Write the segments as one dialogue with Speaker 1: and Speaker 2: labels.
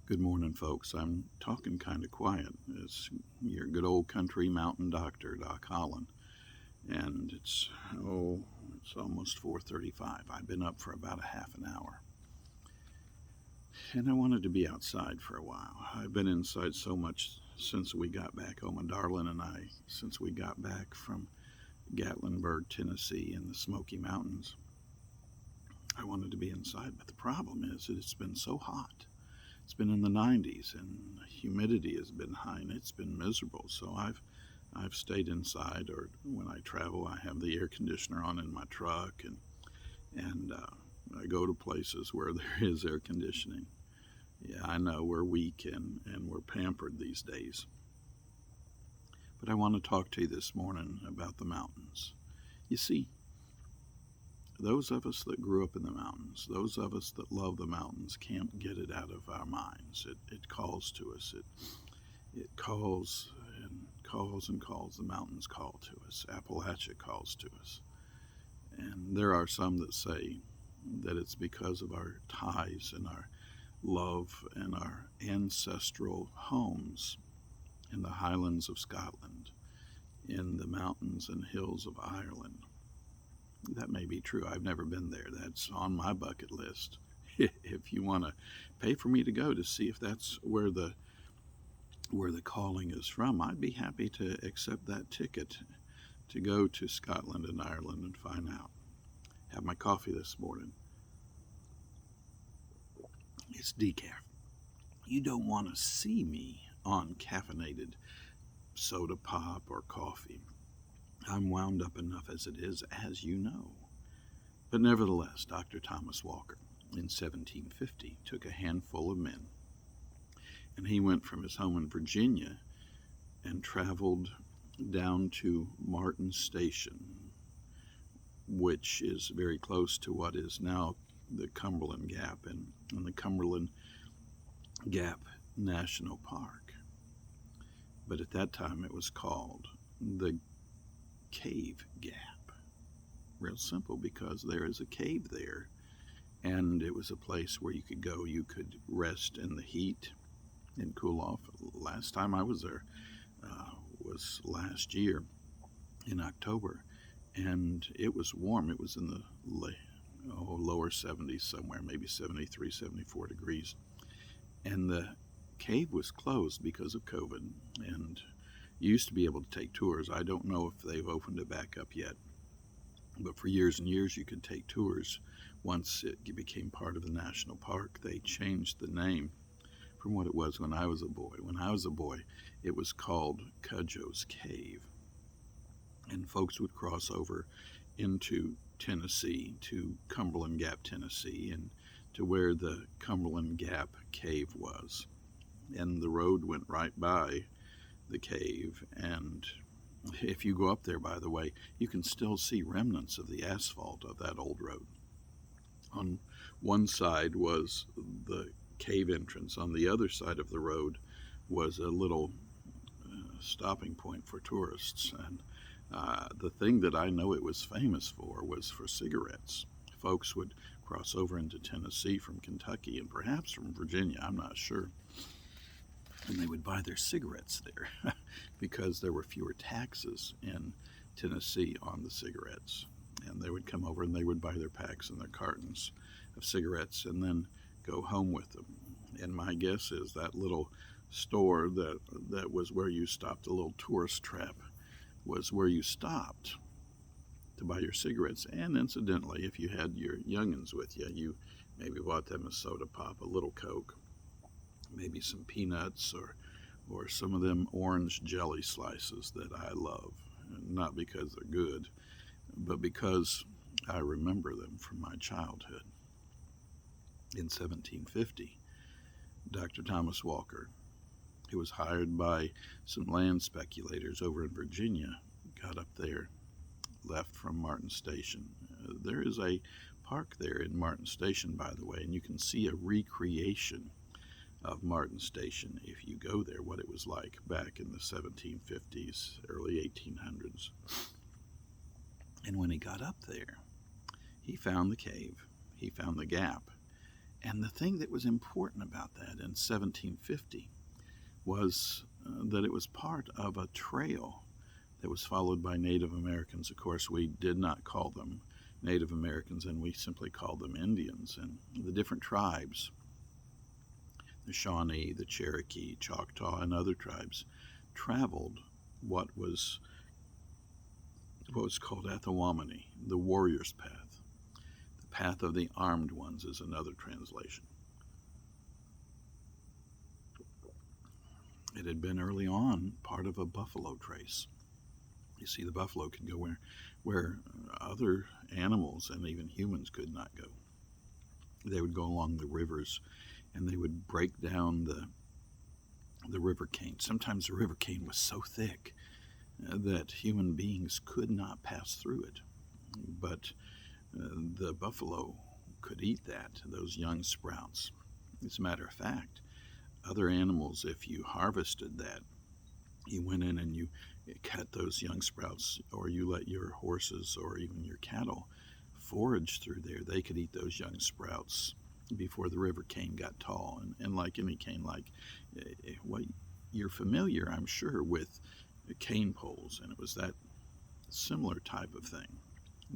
Speaker 1: Good morning, folks. I'm talking kind of quiet. It's your good old country mountain doctor, Doc Holland, and it's almost 4:35. I've been up for about a half an hour, and I wanted to be outside for a while. I've been inside so much since we got back home, and Darlin and I, since we got back from Gatlinburg, Tennessee, in the Smoky Mountains. I wanted to be inside, but the problem is that it's been so hot. It's been in the 90s, and humidity has been high, and it's been miserable. So I've stayed inside, or when I travel, I have the air conditioner on in my truck, and I go to places where there is air conditioning. Yeah, I know we're weak and we're pampered these days. But I want to talk to you this morning about the mountains. You see, those of us that grew up in the mountains, those of us that love the mountains, can't get it out of our minds. It calls to us. It calls and calls and calls. The mountains call to us. Appalachia calls to us. And there are some that say that it's because of our ties and our love and our ancestral homes in the highlands of Scotland, in the mountains and hills of Ireland. That may be true. I've never been there. That's on my bucket list. If you want to pay for me to go to see if that's where the calling is from, I'd be happy to accept that ticket to go to Scotland and Ireland and find out. Have my coffee this morning. It's decaf. You don't want to see me on caffeinated soda pop or coffee. I'm wound up enough as it is, as you know. But nevertheless, Dr. Thomas Walker in 1750 took a handful of men, and he went from his home in Virginia and traveled down to Martin Station, which is very close to what is now the Cumberland Gap and the Cumberland Gap National Park. But at that time it was called the Cave Gap. Real simple, because there is a cave there, and it was a place where you could go. You could rest in the heat and cool off. Last time I was there was last year in October, and it was warm. It was in the lower 70s somewhere, maybe 73, 74 degrees. And the cave was closed because of COVID, and you used to be able to take tours. I don't know if they've opened it back up yet, but for years and years you could take tours. Once it became part of the national park, they changed the name from what it was when I was a boy. When I was a boy, it was called Cudjoe's Cave, and folks would cross over into Tennessee, to Cumberland Gap, Tennessee, and to where the Cumberland Gap Cave was. And the road went right by the cave, and if you go up there, by the way, you can still see remnants of the asphalt of that old road. On one side was the cave entrance. On the other side of the road was a little stopping point for tourists, and the thing that I know it was famous for was for cigarettes. Folks would cross over into Tennessee from Kentucky and perhaps from Virginia, I'm not sure, and they would buy their cigarettes there because there were fewer taxes in Tennessee on the cigarettes. And they would come over and they would buy their packs and their cartons of cigarettes and then go home with them. And my guess is that little store that was where you stopped, a little tourist trap, was where you stopped to buy your cigarettes. And incidentally, if you had your youngins with you, you maybe bought them a soda pop, a little Coke, maybe some peanuts, or some of them orange jelly slices that I love. Not because they're good, but because I remember them from my childhood. In 1750, Dr. Thomas Walker, who was hired by some land speculators over in Virginia, got up there, left from Martin Station. There is a park there in Martin Station, by the way, and you can see a recreation of Martin Station if you go there, what it was like back in the 1750s, early 1800s. And when he got up there, he found the cave, he found the gap, And the thing that was important about that in 1750 was that it was part of a trail that was followed by Native Americans. Of course, we did not call them Native Americans, and we simply called them Indians. And the different tribes, the Shawnee, the Cherokee, Choctaw, and other tribes, traveled what was called Attawamani, the warrior's path. The path of the armed ones is another translation. It had been early on part of a buffalo trace. You see, the buffalo could go where other animals and even humans could not go. They would go along the rivers, and they would break down the river cane. Sometimes the river cane was so thick that human beings could not pass through it. But the buffalo could eat those young sprouts. As a matter of fact, other animals, if you harvested that, you went in and you cut those young sprouts, or you let your horses or even your cattle forage through there, they could eat those young sprouts before the river cane got tall. And like any cane, well, you're familiar, I'm sure, with cane poles, and it was that similar type of thing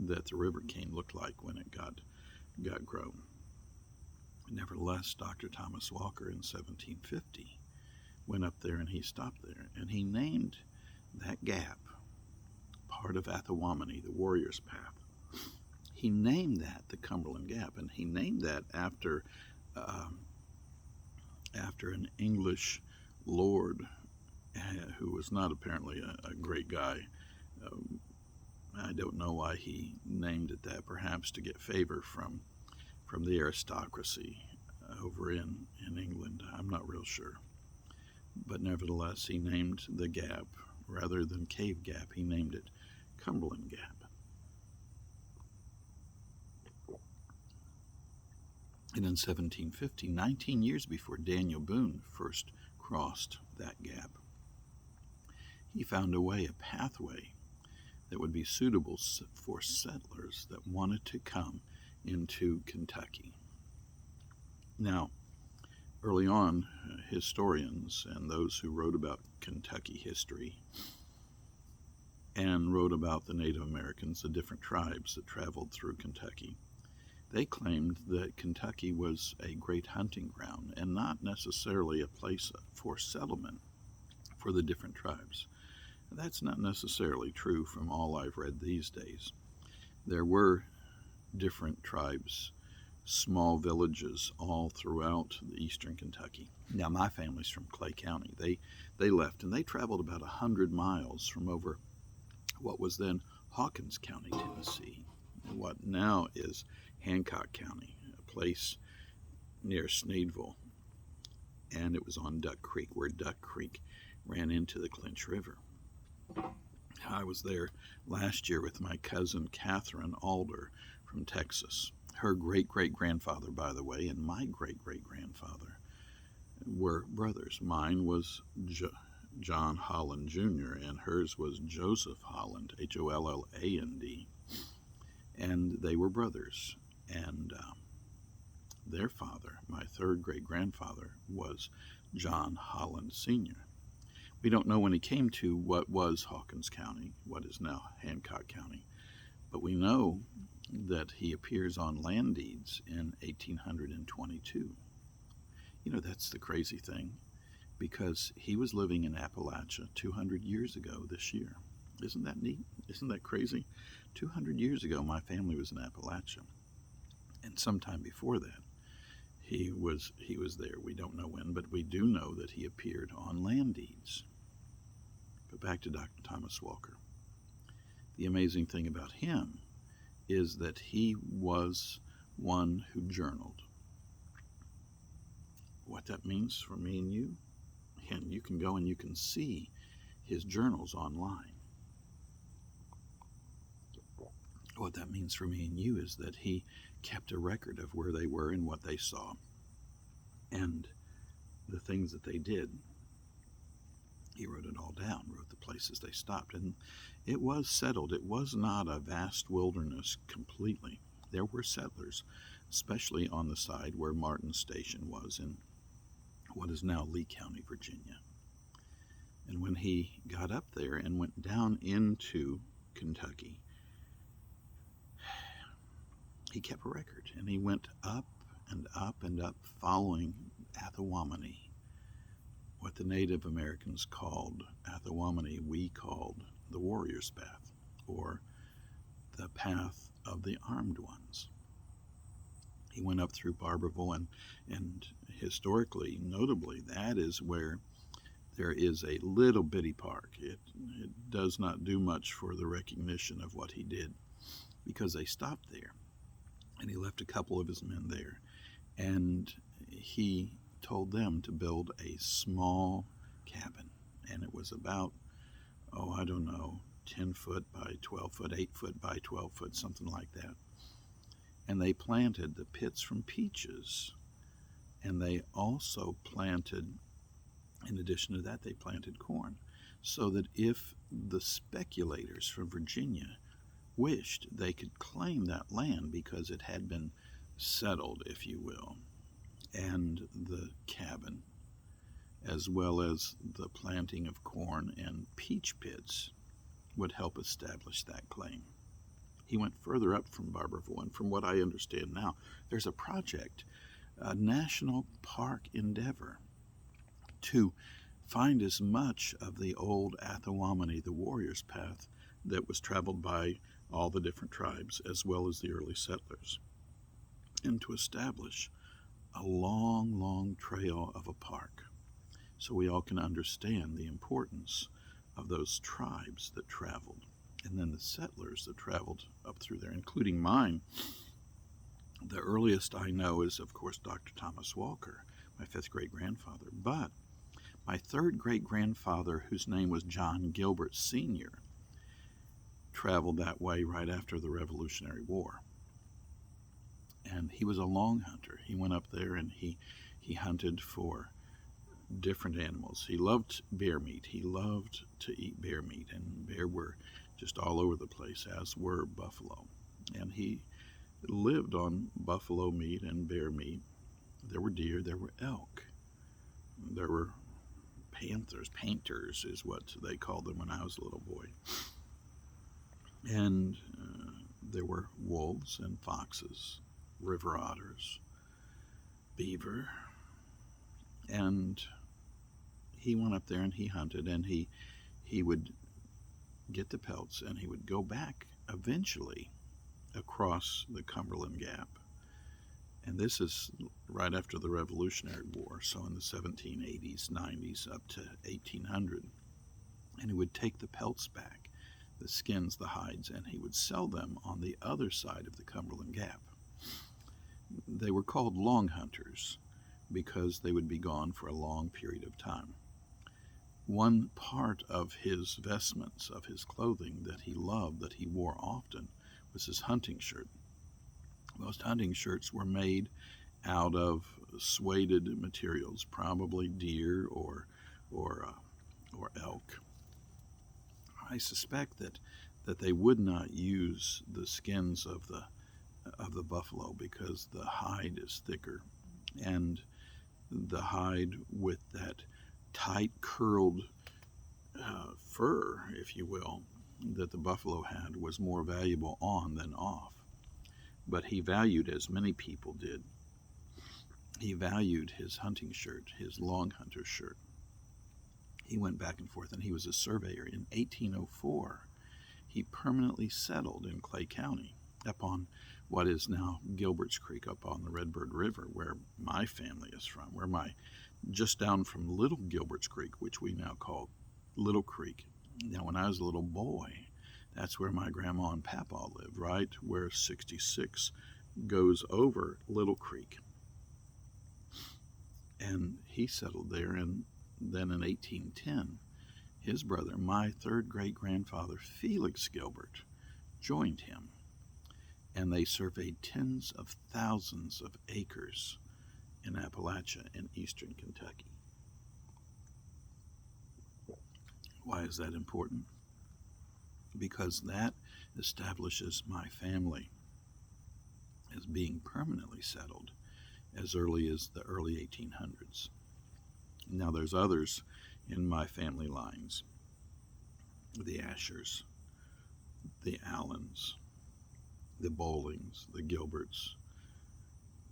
Speaker 1: that the river cane looked like when it got grown. Nevertheless, Dr. Thomas Walker in 1750 went up there and he stopped there, and he named that gap part of Attawamani, the warrior's path. He named that the Cumberland Gap, and he named that after an English lord who was not apparently a great guy. I don't know why he named it that, perhaps to get favor from the aristocracy over in England. I'm not real sure. But nevertheless, he named the gap, rather than Cave Gap, he named it Cumberland Gap. And in 1750, 19 years before Daniel Boone first crossed that gap, he found a pathway that would be suitable for settlers that wanted to come into Kentucky. Now, early on, historians and those who wrote about Kentucky history and wrote about the Native Americans, the different tribes that traveled through Kentucky, they claimed that Kentucky was a great hunting ground and not necessarily a place for settlement for the different tribes. That's not necessarily true from all I've read these days. There were different tribes, small villages all throughout the eastern Kentucky. Now, my family's from Clay County. They left, and they traveled about 100 miles from over what was then Hawkins County, Tennessee, what now is Hancock County, a place near Sneedville. And it was on Duck Creek, where Duck Creek ran into the Clinch River. I was there last year with my cousin Catherine Alder from Texas. Her great-great-grandfather, by the way, and my great-great-grandfather were brothers. Mine was John Holland Jr., and hers was Joseph Holland, Holland. And they were brothers. And their father, my third great-grandfather, was John Holland Sr. We don't know when he came to what was Hawkins County, what is now Hancock County, but we know that he appears on land deeds in 1822. You know, that's the crazy thing, because he was living in Appalachia 200 years ago this year. Isn't that neat? Isn't that crazy? 200 years ago, my family was in Appalachia, and sometime before that, he was there. We don't know when, but we do know that he appeared on land deeds. But back to Dr. Thomas Walker. The amazing thing about him is that he was one who journaled. What that means for me and you can go and you can see his journals online. What that means for me and you is that he kept a record of where they were and what they saw and the things that they did. He wrote it all down, wrote the places they stopped, and it was settled. It was not a vast wilderness completely. There were settlers. especially on the side where Martin's Station was in what is now Lee County, Virginia. And when he got up there and went down into Kentucky, he kept a record, and he went up and up and up following Athawamani, what the Native Americans called Athawamani, we called the warrior's path, or the path of the armed ones. He went up through Barberville, and historically, notably, that is where there is a little bitty park. It does not do much for the recognition of what he did, because they stopped there, and he left a couple of his men there, and he told them to build a small cabin, and it was about, 10 foot by 12 foot, 8 foot by 12 foot, something like that. And they planted the pits from peaches, and they also planted, in addition to that, they planted corn, so that if the speculators from Virginia wished, they could claim that land because it had been settled, if you will, and the cabin, as well as the planting of corn and peach pits, would help establish that claim. He went further up from Barberville, and from what I understand now, there's a project, a national park endeavor, to find as much of the old Athawamani, the warrior's path, that was traveled by all the different tribes, as well as the early settlers, and to establish a long, long trail of a park, so we all can understand the importance of those tribes that traveled, and then the settlers that traveled up through there, including mine. The earliest I know is, of course, Dr. Thomas Walker, my fifth great-grandfather, but my third great-grandfather, whose name was John Gilbert Sr., traveled that way right after the Revolutionary War. And he was a long hunter. He went up there and he hunted for different animals. He loved bear meat. He loved to eat bear meat, and bear were just all over the place, as were buffalo. And he lived on buffalo meat and bear meat. There were deer, there were elk, there were painters is what they called them when I was a little boy. And there were wolves and foxes, river otters, beaver. And he went up there and he hunted, and he would get the pelts, and he would go back eventually across the Cumberland Gap. And this is right after the Revolutionary War, so in the 1780s, 90s, up to 1800. And he would take the pelts back, the skins, the hides, and he would sell them on the other side of the Cumberland Gap. They were called long hunters because they would be gone for a long period of time. One part of his vestments, of his clothing that he loved, that he wore often, was his hunting shirt. Most hunting shirts were made out of suede materials, probably deer or elk. I suspect that they would not use the skins of the buffalo because the hide is thicker, and the hide with that tight curled fur, if you will, that the buffalo had was more valuable on than off. But he valued, as many people did, he valued his hunting shirt, his long hunter shirt. He went back and forth, and he was a surveyor. In 1804, he permanently settled in Clay County, up on what is now Gilbert's Creek, up on the Redbird River, where my family is from, just down from Little Gilbert's Creek, which we now call Little Creek. Now, when I was a little boy, that's where my grandma and papa lived, right where 66 goes over Little Creek. And he settled there, and then in 1810, his brother, my third great-grandfather, Felix Gilbert, joined him, and they surveyed tens of thousands of acres in Appalachia in eastern Kentucky. Why is that important? Because that establishes my family as being permanently settled as early as the early 1800s. Now, there's others in my family lines, the Ashers, the Allens, the Bowlings, the Gilberts,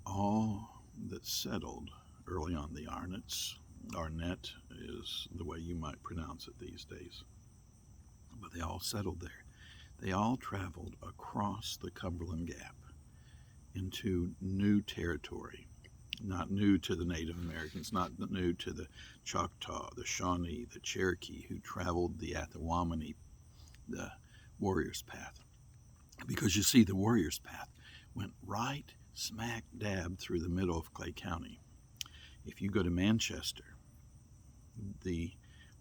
Speaker 1: all that settled early on. The Arnetts, Arnett is the way you might pronounce it these days, but they all settled there. They all traveled across the Cumberland Gap into new territory, not new to the Native Americans, not new to the Choctaw, the Shawnee, the Cherokee, who traveled the Athawamani, the Warrior's Path. Because you see, the Warrior's Path went right smack dab through the middle of Clay County. If you go to Manchester, the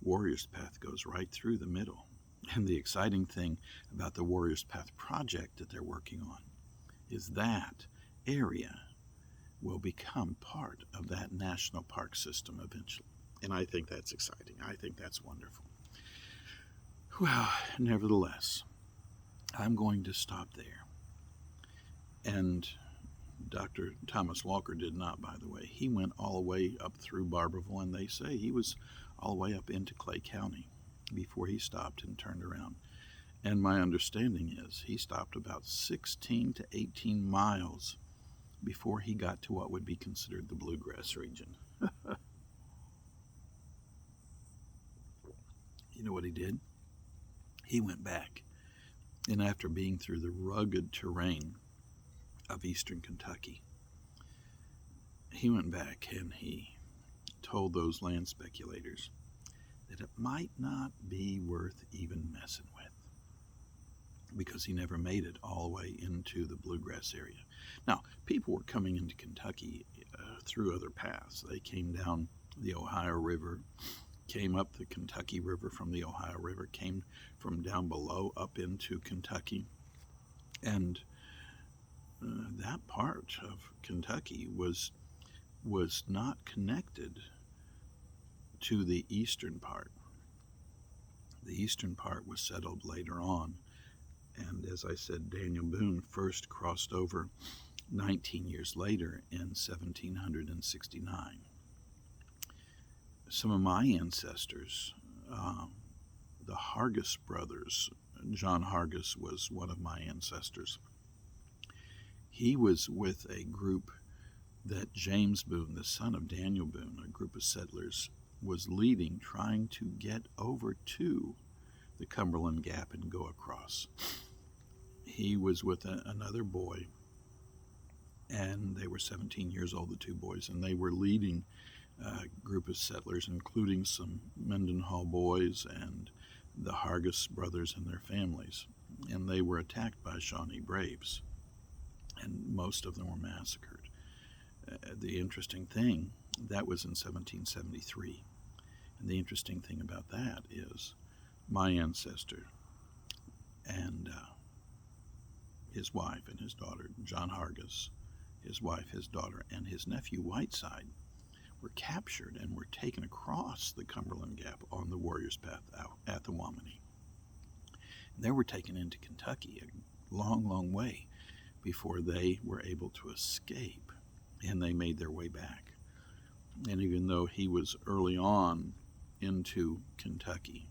Speaker 1: Warrior's Path goes right through the middle. And the exciting thing about the Warrior's Path project that they're working on is that area will become part of that national park system eventually. And I think that's exciting. I think that's wonderful. Well, nevertheless, I'm going to stop there. And Dr. Thomas Walker did not, by the way. He went all the way up through Barberville, and they say he was all the way up into Clay County before he stopped and turned around. And my understanding is he stopped about 16 to 18 miles before he got to what would be considered the bluegrass region. You know what he did? He went back, and after being through the rugged terrain of eastern Kentucky, he went back and he told those land speculators that it might not be worth even messing with, because he never made it all the way into the bluegrass area. Now, people were coming into Kentucky through other paths. They came down the Ohio River, came up the Kentucky River from the Ohio River, came from down below up into Kentucky. And that part of Kentucky was not connected to the eastern part. The eastern part was settled later on. And as I said, Daniel Boone first crossed over 19 years later in 1769. Some of my ancestors, the Hargis brothers, John Hargis was one of my ancestors. He was with a group that James Boone, the son of Daniel Boone, a group of settlers, was leading, trying to get over to the Cumberland Gap and go across. He was with another boy, and they were 17 years old, the two boys, and they were leading a group of settlers, including some Mendenhall boys and the Hargis brothers and their families. And they were attacked by Shawnee braves, and most of them were massacred. The interesting thing, that was in 1773. And the interesting thing about that is my ancestor and his wife and his daughter, John Hargis, his wife, his daughter, and his nephew Whiteside were captured and were taken across the Cumberland Gap on the Warrior's Path at the Athawamani. They were taken into Kentucky a long, long way before they were able to escape, and they made their way back. And even though he was early on into Kentucky,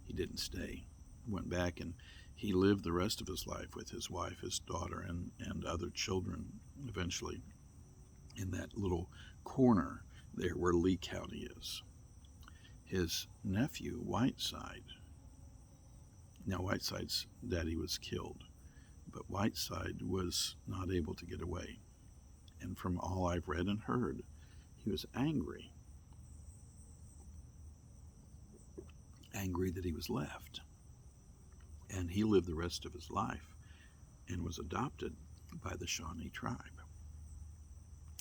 Speaker 1: he didn't stay. Went back and he lived the rest of his life with his wife, his daughter, and other children, eventually, in that little corner there where Lee County is. His nephew, Whiteside, now Whiteside's daddy was killed, but Whiteside was not able to get away. And from all I've read and heard, he was angry that he was left. And he lived the rest of his life and was adopted by the Shawnee tribe.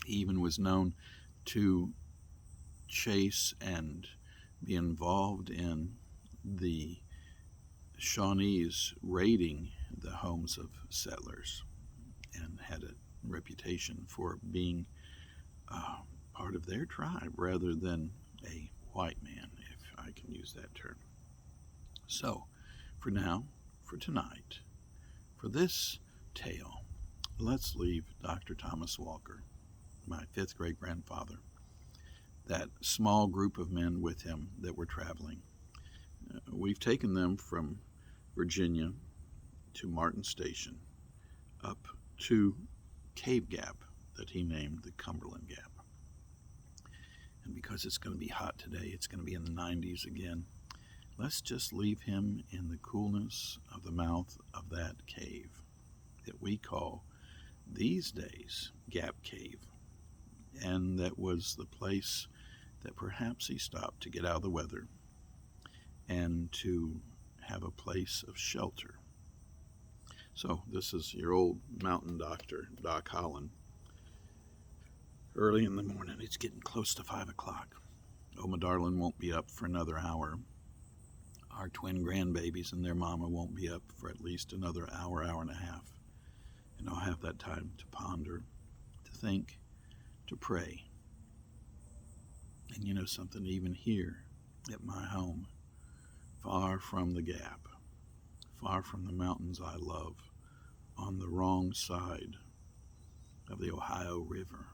Speaker 1: He even was known to chase and be involved in the Shawnees raiding the homes of settlers, and had a reputation for being part of their tribe rather than a white man, if I can use that term. So, for now, for tonight, for this tale let's leave Dr. Thomas Walker, my fifth great grandfather, that small group of men with him that were traveling. We've taken them from Virginia to Martin Station up to Cave Gap that he named the Cumberland Gap. And because it's going to be hot today, it's going to be in the 90s again. Let's just leave him in the coolness of the mouth of that cave that we call these days Gap Cave. And that was the place that perhaps he stopped to get out of the weather and to have a place of shelter. So this is your old mountain doctor, Doc Holland. Early in the morning, it's getting close to 5 o'clock. Oh, my darling won't be up for another hour. Our twin grandbabies and their mama won't be up for at least another hour, hour and a half. And I'll have that time to ponder, to think, to pray. And you know something, even here at my home, far from the gap, far from the mountains I love, on the wrong side of the Ohio River,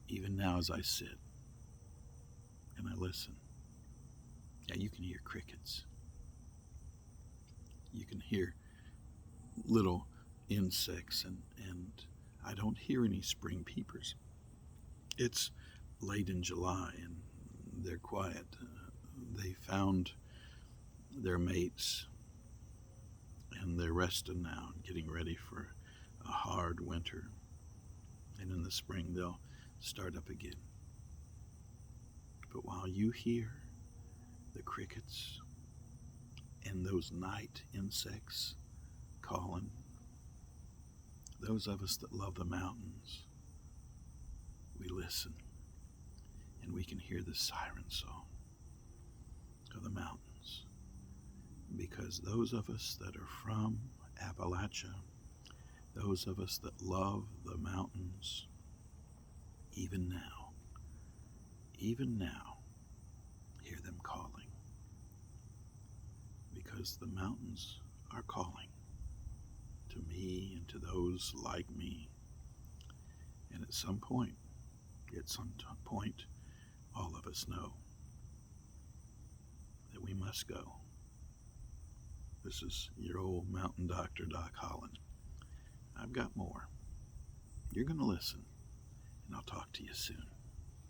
Speaker 1: even now as I sit and I listen, yeah, you can hear crickets. You can hear little insects, and I don't hear any spring peepers. It's late in July and they're quiet. They found their mates and they're resting now and getting ready for a hard winter. And in the spring they'll start up again. But while you hear the crickets and those night insects calling, those of us that love the mountains, we listen and we can hear the siren song of the mountains. Because those of us that are from Appalachia, those of us that love the mountains, even now, hear them calling. Because the mountains are calling to me and to those like me. And at some point, all of us know that we must go. This is your old mountain doctor, Doc Holland. I've got more. You're going to listen, and I'll talk to you soon.